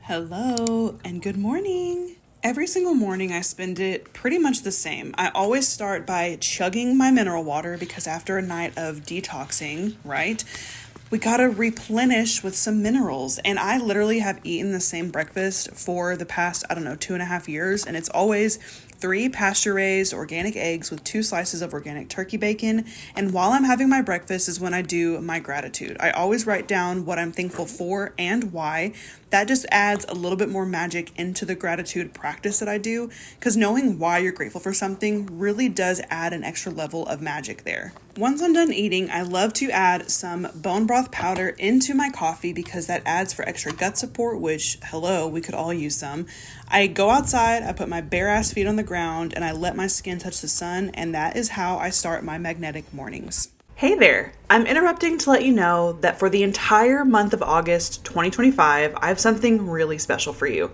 Hello and good morning. Every single morning I spend it pretty much the same. I always start by chugging my mineral water because after a night of detoxing, right, we gotta replenish with some minerals. And I literally have eaten the same breakfast for the past, 2.5 years. And it's always 3 pasture-raised organic eggs with 2 slices of organic turkey bacon. And while I'm having my breakfast is when I do my gratitude. I always write down what I'm thankful for and why. That just adds a little bit more magic into the gratitude practice that I do, because knowing why you're grateful for something really does add an extra level of magic there. Once I'm done eating, I love to add some bone broth powder into my coffee because that adds for extra gut support, which, hello, we could all use some. I go outside, I put my bare ass feet on the ground, and I let my skin touch the sun, and that is how I start my magnetic mornings. Hey there, I'm interrupting to let you know that for the entire month of August 2025, I have something really special for you.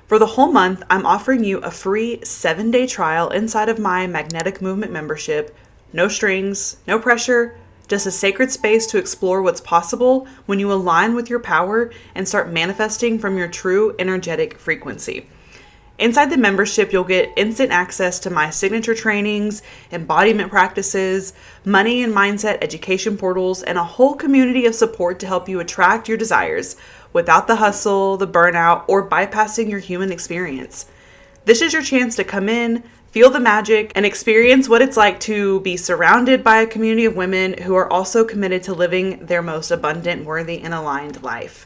For the whole month, I'm offering you a free 7-day trial inside of my Magnetic Movement membership. No strings, no pressure, just a sacred space to explore what's possible when you align with your power and start manifesting from your true energetic frequency. Inside the membership, you'll get instant access to my signature trainings, embodiment practices, money and mindset education portals, and a whole community of support to help you attract your desires without the hustle, the burnout, or bypassing your human experience. This is your chance to come in, feel the magic, and experience what it's like to be surrounded by a community of women who are also committed to living their most abundant, worthy, and aligned life.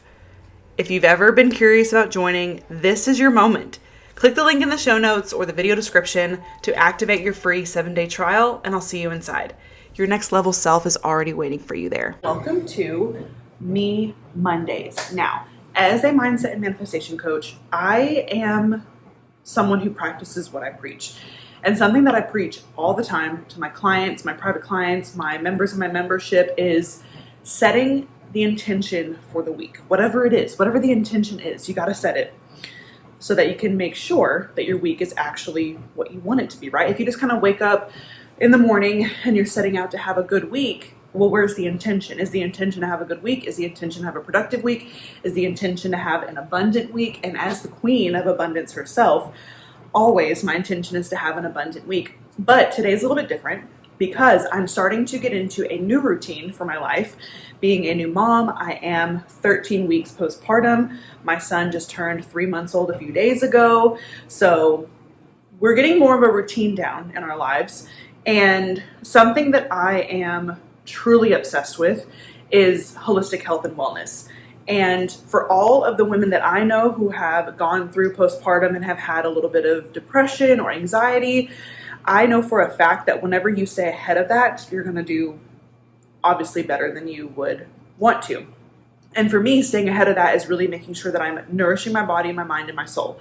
If you've ever been curious about joining, this is your moment. Click the link in the show notes or the video description to activate your free 7-day trial, and I'll see you inside. Your next level self is already waiting for you there. Welcome to Me Mondays. Now, as a mindset and manifestation coach, I am someone who practices what I preach. And something that I preach all the time to my clients, my private clients, my members of my membership is setting the intention for the week. Whatever it is, whatever the intention is, you got to set it so that you can make sure that your week is actually what you want it to be, right? If you just kind of wake up in the morning and you're setting out to have a good week, well, where's the intention? Is the intention to have a good week? Is the intention to have a productive week? Is the intention to have an abundant week? And as the queen of abundance herself, always my intention is to have an abundant week. But today's a little bit different because I'm starting to get into a new routine for my life. Being a new mom, I am 13 weeks postpartum. My son just turned 3 months old a few days ago. So we're getting more of a routine down in our lives. And something that I am truly obsessed with is holistic health and wellness. And for all of the women that I know who have gone through postpartum and have had a little bit of depression or anxiety, I know for a fact that whenever you stay ahead of that, you're going to do obviously better than you would want to. And for me, staying ahead of that is really making sure that I'm nourishing my body, my mind, and my soul.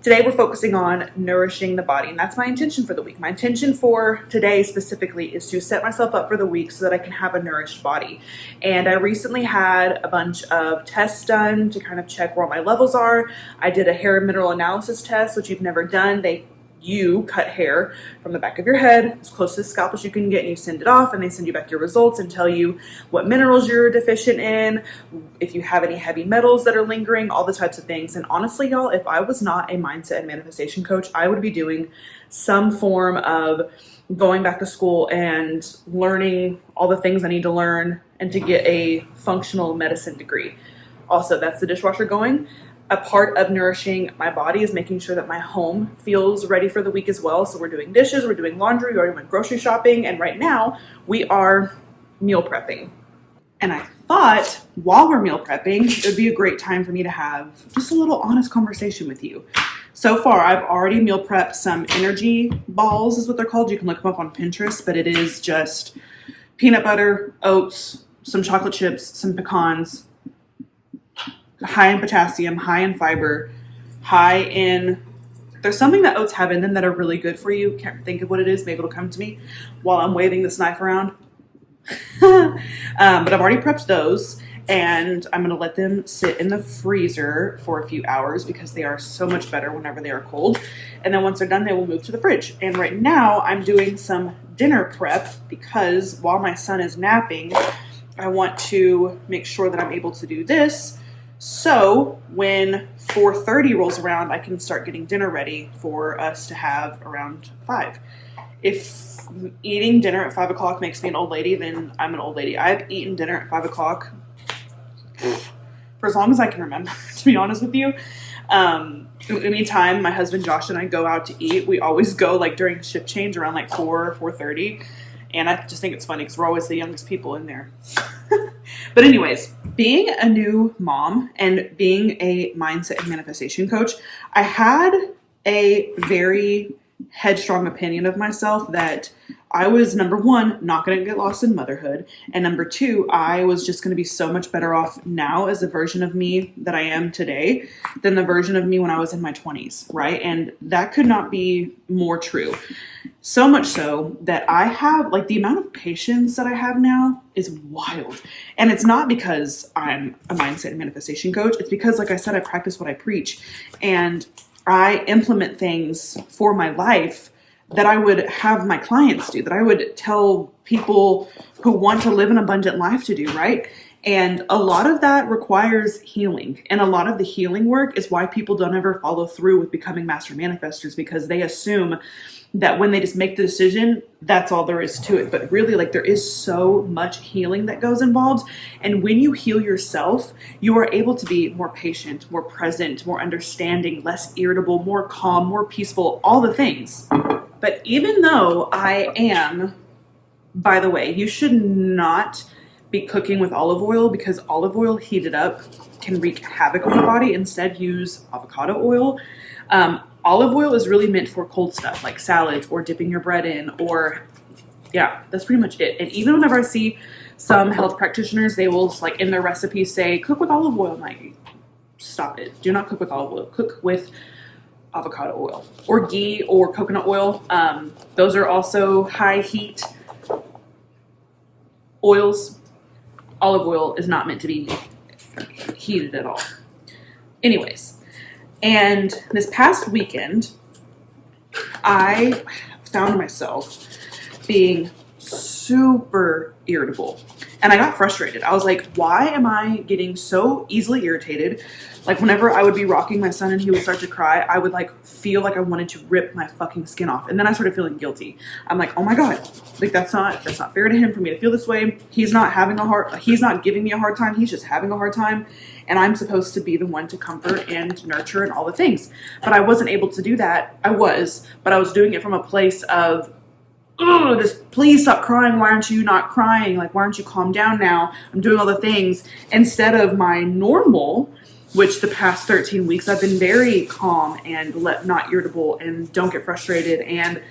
Today, we're focusing on nourishing the body, and that's my intention for the week. My intention for today specifically is to set myself up for the week so that I can have a nourished body. And I recently had a bunch of tests done to kind of check where my levels are. I did a hair mineral analysis test, which you've never done. You cut hair from the back of your head as close to the scalp as you can get, and you send it off, and they send you back your results and tell you what minerals you're deficient in, if you have any heavy metals that are lingering, all the types of things. And honestly, y'all, if I was not a mindset and manifestation coach, I would be doing some form of going back to school and learning all the things I need to learn and to get a functional medicine degree. Also, that's the dishwasher going. A part of nourishing my body is making sure that my home feels ready for the week as well. So we're doing dishes, we're doing laundry, we're doing grocery shopping, and right now we are meal prepping. And I thought while we're meal prepping, it would be a great time for me to have just a little honest conversation with you. So far, I've already meal prepped some energy balls is what they're called. You can look them up on Pinterest, but it is just peanut butter, oats, some chocolate chips, some pecans, high in potassium, high in fiber, there's something that oats have in them that are really good for you. Can't think of what it is. Maybe it'll come to me while I'm waving this knife around. But I've already prepped those, and I'm going to let them sit in the freezer for a few hours because they are so much better whenever they are cold. And then once they're done, they will move to the fridge. And right now I'm doing some dinner prep because while my son is napping, I want to make sure that I'm able to do this So when 4:30 rolls around, I can start getting dinner ready for us to have around 5. If eating dinner at 5 o'clock makes me an old lady, then I'm an old lady. I've eaten dinner at 5 o'clock for as long as I can remember, to be honest with you. Anytime my husband Josh and I go out to eat, we always go like during shift change around like 4:30. And I just think it's funny because we're always the youngest people in there. But anyways, being a new mom and being a mindset and manifestation coach, I had a very headstrong opinion of myself that I was, number one, not going to get lost in motherhood. And number two, I was just going to be so much better off now as a version of me that I am today than the version of me when I was in my 20s, right? And that could not be more true. So much so that I have, like, the amount of patience that I have now is wild. And it's not because I'm a mindset and manifestation coach. It's because, like I said, I practice what I preach. And I implement things for my life that I would have my clients do, that I would tell people who want to live an abundant life to do, right? And a lot of that requires healing. And a lot of the healing work is why people don't ever follow through with becoming master manifestors, because they assume that when they just make the decision, that's all there is to it. But really, like, there is so much healing that goes involved. And when you heal yourself, you are able to be more patient, more present, more understanding, less irritable, more calm, more peaceful, all the things. But even though I am, by the way, you should not be cooking with olive oil, because olive oil heated up can wreak havoc on the body. Instead, use avocado oil. Olive oil is really meant for cold stuff like salads or dipping your bread in, or yeah, that's pretty much it. And even whenever I see some health practitioners, they will, like, in their recipes say, cook with olive oil. I'm like, stop it. Do not cook with olive oil. Cook with avocado oil or ghee or coconut oil. Those are also high heat oils. Olive oil is not meant to be heated at all. Anyways, and this past weekend, I found myself being super irritable. And I got frustrated. I was like, why am I getting so easily irritated? Like, whenever I would be rocking my son and he would start to cry, I would, like, feel like I wanted to rip my fucking skin off. And then I started feeling guilty. I'm like, oh my God, like, that's not fair to him for me to feel this way. He's not giving me a hard time. He's just having a hard time. And I'm supposed to be the one to comfort and nurture and all the things. But I wasn't able to do that. But I was doing it from a place of, please stop crying. Why aren't you not crying? Like, why aren't you calm down now? I'm doing all the things. Instead of my normal, which the past 13 weeks I've been very calm and not irritable and don't get frustrated. And I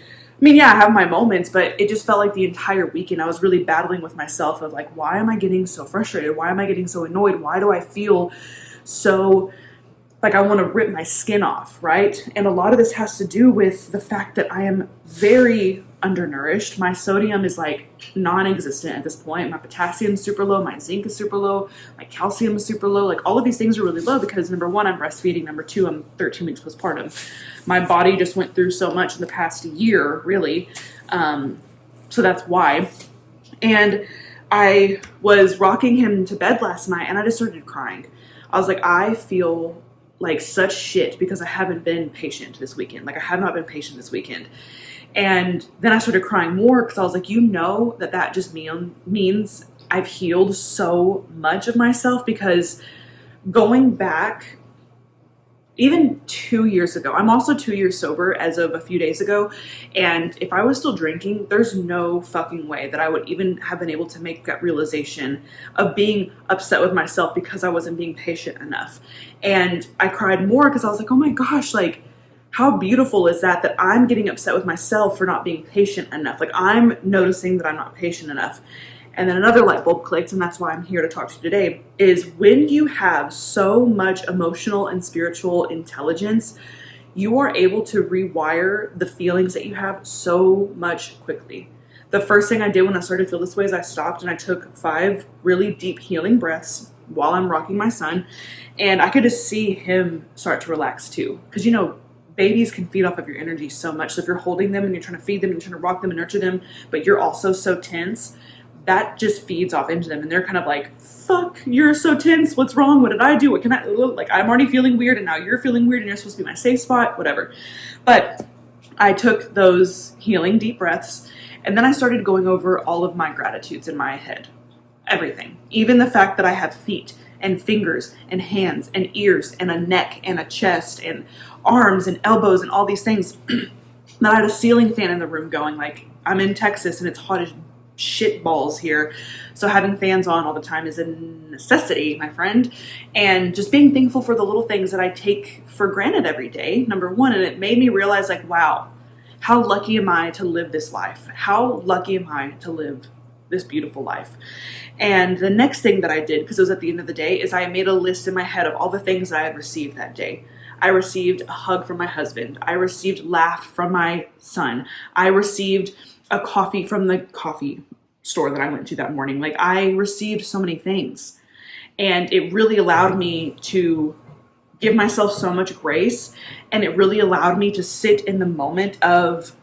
mean, yeah, I have my moments, but it just felt like the entire weekend I was really battling with myself of, like, why am I getting so frustrated? Why am I getting so annoyed? Why do I feel so like I want to rip my skin off, right? And a lot of this has to do with the fact that I am very undernourished. My sodium is, like, non-existent at this point. My potassium is super low. My zinc is super low. My calcium is super low. Like, all of these things are really low because, number one, I'm breastfeeding. Number two, I'm 13 weeks postpartum. My body just went through so much in the past year, really. So that's why. And I was rocking him to bed last night and I just started crying. I was like, I feel like such shit because I haven't been patient this weekend. Like, I have not been patient this weekend. And then I started crying more because I was like, that just means I've healed so much of myself, because going back even 2 years ago, I'm also 2 years sober as of a few days ago. And if I was still drinking, there's no fucking way that I would even have been able to make that realization of being upset with myself because I wasn't being patient enough. And I cried more because I was like, oh my gosh, like, how beautiful is that I'm getting upset with myself for not being patient enough. Like, I'm noticing that I'm not patient enough. And then another light bulb clicked, and that's why I'm here to talk to you today, is when you have so much emotional and spiritual intelligence, you are able to rewire the feelings that you have so much quickly. The first thing I did when I started to feel this way is I stopped and I took 5 really deep healing breaths while I'm rocking my son. And I could just see him start to relax too. Because, babies can feed off of your energy so much. So if you're holding them and you're trying to feed them and you're trying to rock them and nurture them, but you're also so tense, that just feeds off into them, and they're kind of like, fuck, you're so tense, what's wrong, what did I do, what can I, like, I'm already feeling weird and now you're feeling weird and you're supposed to be my safe spot, whatever. But I took those healing deep breaths, and then I started going over all of my gratitudes in my head. Everything. Even the fact that I have feet and fingers and hands and ears and a neck and a chest and arms and elbows and all these things. Then I had a ceiling fan in the room going, like, I'm in Texas and it's hot as shit balls here. So having fans on all the time is a necessity, my friend. And just being thankful for the little things that I take for granted every day, number one. And it made me realize, like, wow, how lucky am I to live this life? How lucky am I to live this beautiful life? And the next thing that I did, because it was at the end of the day, is I made a list in my head of all the things that I had received that day. I received a hug from my husband. I received laugh from my son. I received a coffee from the coffee store that I went to that morning. Like, I received so many things. And it really allowed me to give myself so much grace. And it really allowed me to sit in the moment of,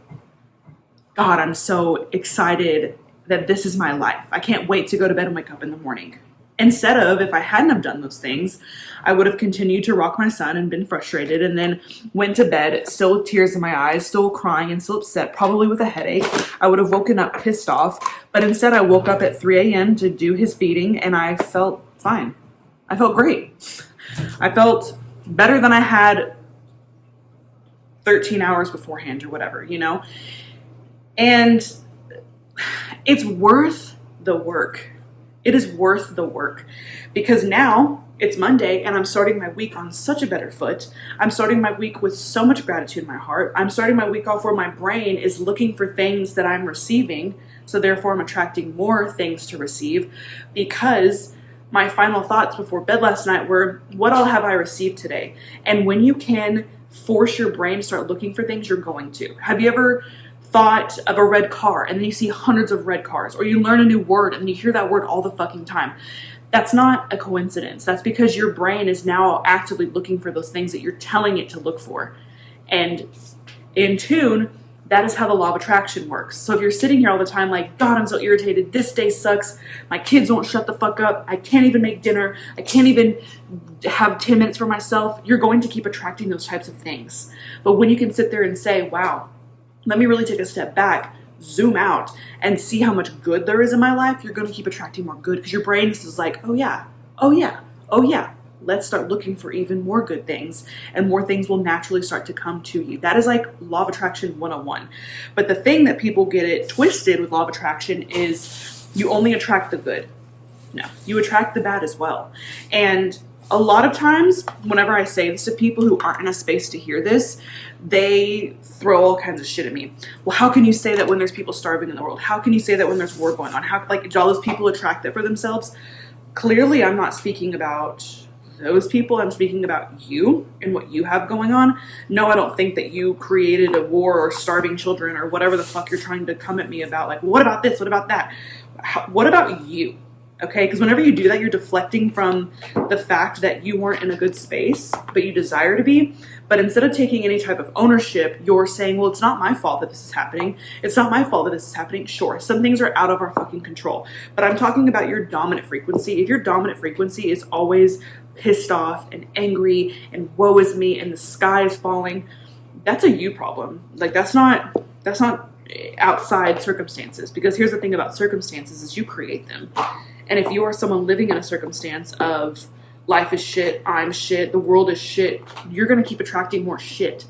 God, I'm so excited that this is my life. I can't wait to go to bed and wake up in the morning. Instead of, if I hadn't have done those things, I would have continued to rock my son and been frustrated, and then went to bed still with tears in my eyes, still crying and still upset, probably with a headache. I would have woken up pissed off, but instead I woke up at 3 a.m. to do his feeding, and I felt fine. I felt great. I felt better than I had 13 hours beforehand or whatever, you know? And it's worth the work. It is worth the work, because now it's Monday and I'm starting my week on such a better foot. I'm starting my week with so much gratitude in my heart. I'm starting my week off where my brain is looking for things that I'm receiving. So therefore I'm attracting more things to receive, because my final thoughts before bed last night were, what all have I received today? And when you can force your brain to start looking for things, you're going to. Have you ever thought of a red car and then you see hundreds of red cars, or you learn a new word and you hear that word all the fucking time? That's not a coincidence. That's because your brain is now actively looking for those things that you're telling it to look for. And in tune, that is how the law of attraction works. So if you're sitting here all the time like, God, I'm so irritated, this day sucks, my kids won't shut the fuck up, I can't even make dinner, I can't even have 10 minutes for myself, you're going to keep attracting those types of things. But when you can sit there and say, wow, let me really take a step back, zoom out, and see how much good there is in my life, you're going to keep attracting more good, because your brain is like, oh yeah, oh yeah, oh yeah. Let's start looking for even more good things, and more things will naturally start to come to you. That is like law of attraction 101. But the thing that people get it twisted with law of attraction is you only attract the good. No, you attract the bad as well. And a lot of times, whenever I say this to people who aren't in a space to hear this, they throw all kinds of shit at me. Well, how can you say that when there's people starving in the world? How can you say that when there's war going on? How, like, do all those people attract that for themselves? Clearly, I'm not speaking about those people. I'm speaking about you and what you have going on. No, I don't think that you created a war or starving children or whatever the fuck you're trying to come at me about. Like, what about this? What about that? What about you? Okay, because whenever you do that, you're deflecting from the fact that you weren't in a good space, but you desire to be. But instead of taking any type of ownership, you're saying, well, it's not my fault that this is happening. It's not my fault that this is happening. Sure, some things are out of our fucking control. But I'm talking about your dominant frequency. If your dominant frequency is always pissed off and angry and woe is me and the sky is falling, that's a you problem. Like, that's not outside circumstances. Because here's the thing about circumstances is you create them. And if you are someone living in a circumstance of life is shit, I'm shit, the world is shit, you're going to keep attracting more shit.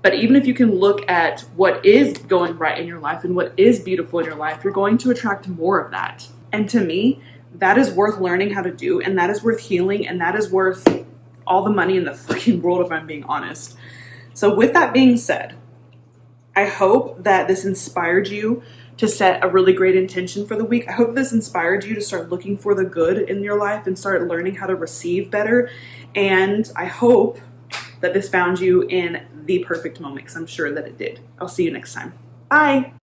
But even if you can look at what is going right in your life and what is beautiful in your life, you're going to attract more of that. And to me, that is worth learning how to do, and that is worth healing, and that is worth all the money in the freaking world, if I'm being honest. So with that being said, I hope that this inspired you to set a really great intention for the week. I hope this inspired you to start looking for the good in your life and start learning how to receive better. And I hope that this found you in the perfect moment, because I'm sure that it did. I'll see you next time. Bye.